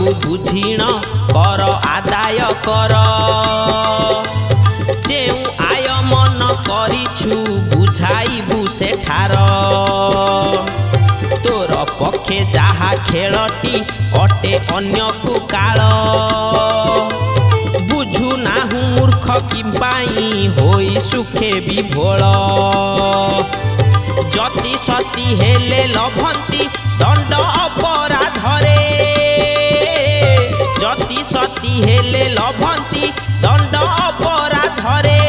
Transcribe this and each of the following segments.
को बुझिण कर आदाय कर जेउ आय मन करिछु बुझाइबु सेठार तोर पक्षे जहा खेलटी अटे अन्य को काल बुझु नाहु मूर्ख किंपाई होई सुखे विभोल जति सती हेले लभंती दंड अपराधरे जति सती हेले लभंती दंड अपराधरे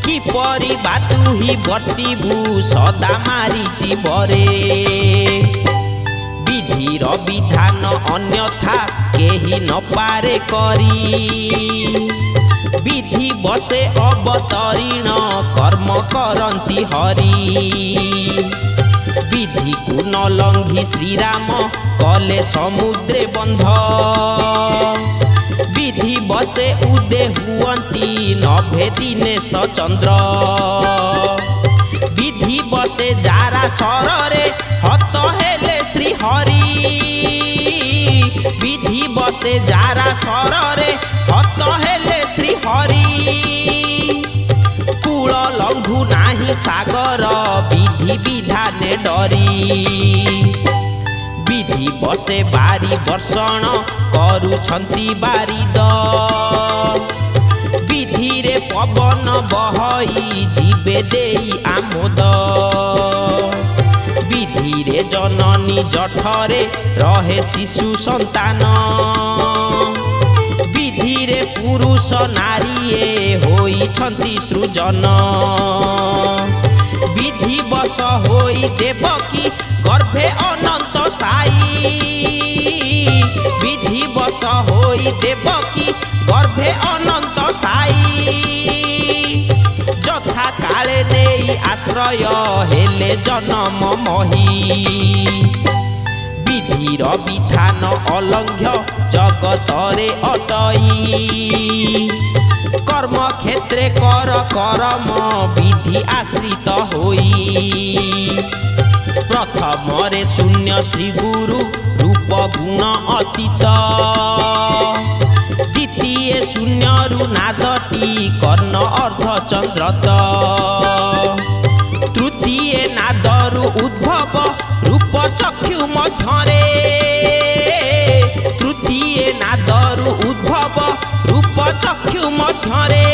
किपरि बातु ही बर्तिबु सदा मारी जीवरे विधिर विधान अन्यथा केही न पारे करी विधि बसे अवतरीण कर्म करंती हरि विधि को न लंघी श्रीराम कले समुद्रे बंध विधि बसे उदे हुअंती नभे दिनेश चंद्र विधि बसे जारा सररे हत हेले श्री हरि विधि बसे जारा सररे हत हेले श्री हरि कूल लंघु नाही सागर विधि विधाने डरी विधि बसे बारी वर्षण करुछंती बारिद विधि रे पवन बहई जीवे देई आमोद विधि रे जननी जठरे रहे शिशु संतान विधि रे पुरुष नारीए होई छंती सृजन विधि बस होई देवकी गर्भे अनंत साई विधि बस होई देवकी गर्भे अनंत साई जथा काले नेई आश्रय हेले जन्म मही विधिर विधान अलंघ्य जगतरे अटई कर्म क्षेत्रे कर कर्म विधि आश्रित होई प्रथम रे शून्य श्री गुरु रूप गुण अतीत द्वितीय शून्य रु नादटी कर्ण अर्ध चंद्रत तृतीय नादरु उद्भव रूप चक्षु मध्यरे तृतीय नादरु उद्भव रूप चक्षु मध्यरे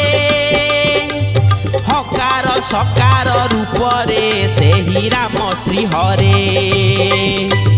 हकार सकार रूपरे सेहि राम श्री हरे।